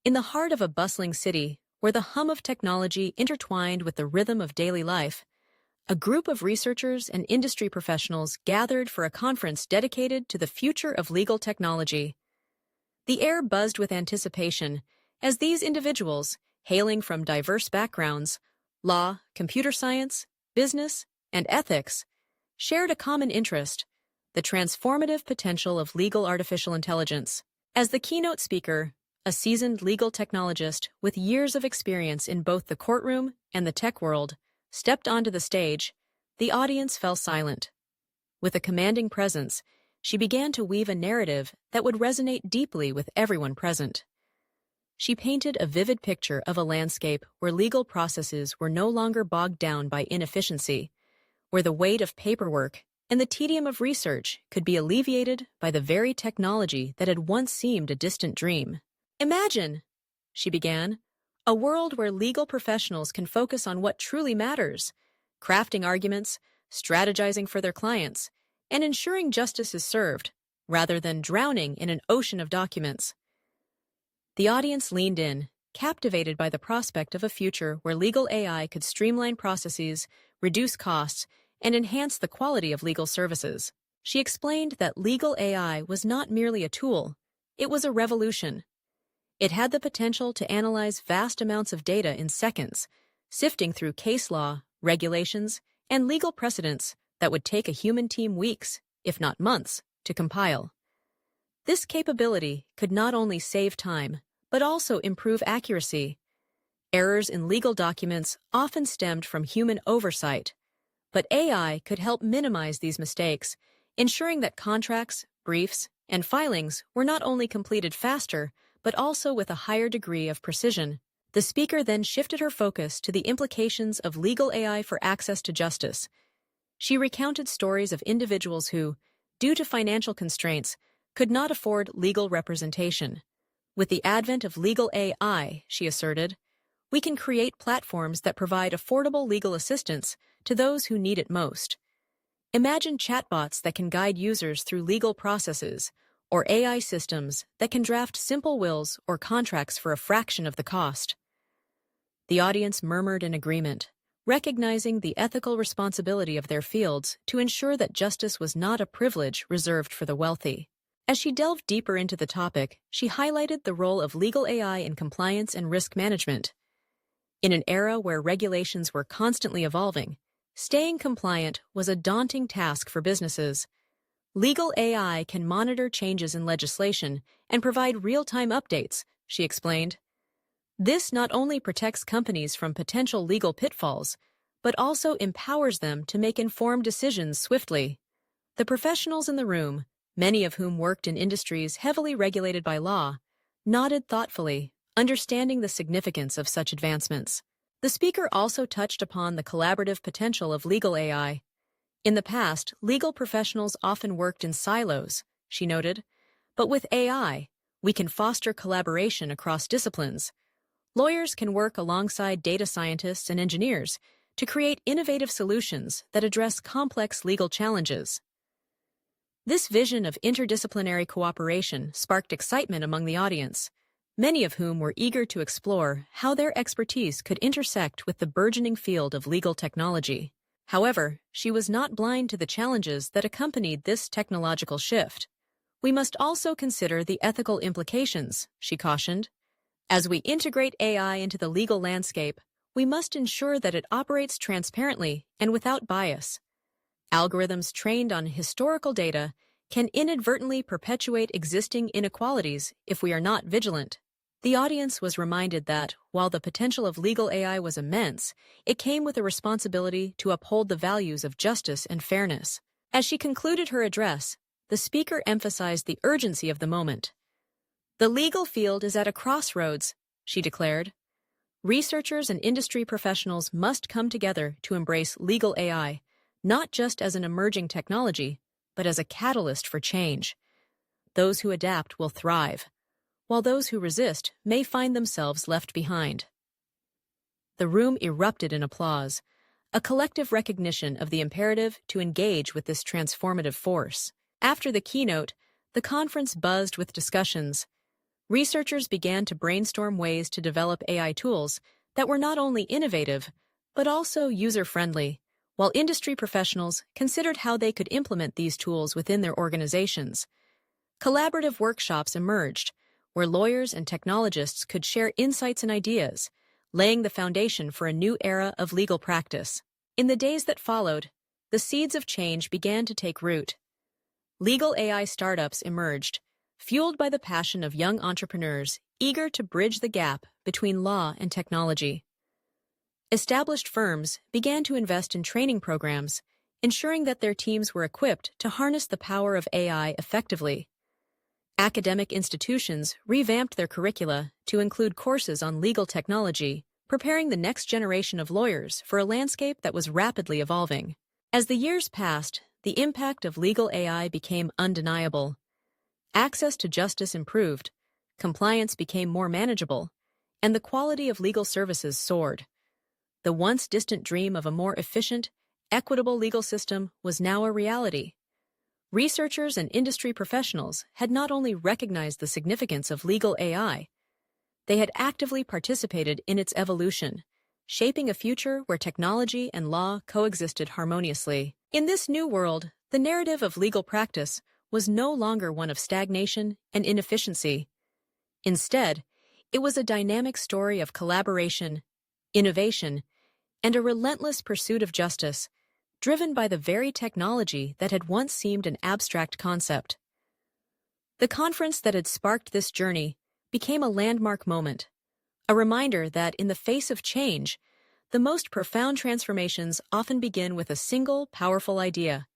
In the heart of a bustling city, where the hum of technology intertwined with the rhythm of daily life, a group of researchers and industry professionals gathered for a conference dedicated to the future of legal technology. The air buzzed with anticipation as these individuals, hailing from diverse backgrounds, law, computer science, business, and ethics, shared a common interest, the transformative potential of legal artificial intelligence. As the keynote speaker, a seasoned legal technologist with years of experience in both the courtroom and the tech world, stepped onto the stage, the audience fell silent. With a commanding presence, she began to weave a narrative that would resonate deeply with everyone present. She painted a vivid picture of a landscape where legal processes were no longer bogged down by inefficiency, where the weight of paperwork and the tedium of research could be alleviated by the very technology that had once seemed a distant dream. Imagine, she began, a world where legal professionals can focus on what truly matters, crafting arguments, strategizing for their clients, and ensuring justice is served, rather than drowning in an ocean of documents. The audience leaned in, captivated by the prospect of a future where legal AI could streamline processes, reduce costs, and enhance the quality of legal services. She explained that legal AI was not merely a tool, it was a revolution. It had the potential to analyze vast amounts of data in seconds, sifting through case law, regulations, and legal precedents that would take a human team weeks, if not months, to compile. This capability could not only save time, but also improve accuracy. Errors in legal documents often stemmed from human oversight, but AI could help minimize these mistakes, ensuring that contracts, briefs, and filings were not only completed faster, but also with a higher degree of precision. The speaker then shifted her focus to the implications of legal AI for access to justice. She recounted stories of individuals who, due to financial constraints, could not afford legal representation. With the advent of legal AI, she asserted, we can create platforms that provide affordable legal assistance to those who need it most. Imagine chatbots that can guide users through legal processes, or AI systems that can draft simple wills or contracts for a fraction of the cost. The audience murmured in agreement, recognizing the ethical responsibility of their fields to ensure that justice was not a privilege reserved for the wealthy. As she delved deeper into the topic, she highlighted the role of legal AI in compliance and risk management. In an era where regulations were constantly evolving, staying compliant was a daunting task for businesses. Legal AI can monitor changes in legislation and provide real-time updates, she explained. This not only protects companies from potential legal pitfalls, but also empowers them to make informed decisions swiftly. The professionals in the room, many of whom worked in industries heavily regulated by law, nodded thoughtfully, understanding the significance of such advancements. The speaker also touched upon the collaborative potential of legal AI. In the past, legal professionals often worked in silos, she noted, but with AI, we can foster collaboration across disciplines. Lawyers can work alongside data scientists and engineers to create innovative solutions that address complex legal challenges. This vision of interdisciplinary cooperation sparked excitement among the audience, many of whom were eager to explore how their expertise could intersect with the burgeoning field of legal technology. However, she was not blind to the challenges that accompanied this technological shift. We must also consider the ethical implications, she cautioned. As we integrate AI into the legal landscape, we must ensure that it operates transparently and without bias. Algorithms trained on historical data can inadvertently perpetuate existing inequalities if we are not vigilant. The audience was reminded that, while the potential of legal AI was immense, it came with a responsibility to uphold the values of justice and fairness. As she concluded her address, the speaker emphasized the urgency of the moment. The legal field is at a crossroads, she declared. Researchers and industry professionals must come together to embrace legal AI, not just as an emerging technology, but as a catalyst for change. Those who adapt will thrive, while those who resist may find themselves left behind. The room erupted in applause, a collective recognition of the imperative to engage with this transformative force. After the keynote, the conference buzzed with discussions. researchers began to brainstorm ways to develop AI tools that were not only innovative, but also user-friendly, while industry professionals considered how they could implement these tools within their organizations. Collaborative workshops emerged, where lawyers and technologists could share insights and ideas, laying the foundation for a new era of legal practice. In the days that followed, the seeds of change began to take root. Legal AI startups emerged, fueled by the passion of young entrepreneurs eager to bridge the gap between law and technology. Established firms began to invest in training programs, ensuring that their teams were equipped to harness the power of AI effectively. Academic institutions revamped their curricula to include courses on legal technology, preparing the next generation of lawyers for a landscape that was rapidly evolving. As the years passed, the impact of legal AI became undeniable. Access to justice improved, compliance became more manageable, and the quality of legal services soared. The once distant dream of a more efficient, equitable legal system was now a reality. Researchers and industry professionals had not only recognized the significance of legal AI, they had actively participated in its evolution, shaping a future where technology and law coexisted harmoniously. In this new world, the narrative of legal practice was no longer one of stagnation and inefficiency. Instead, it was a dynamic story of collaboration, innovation, and a relentless pursuit of justice, driven by the very technology that had once seemed an abstract concept. The conference that had sparked this journey became a landmark moment, a reminder that in the face of change, the most profound transformations often begin with a single, powerful idea,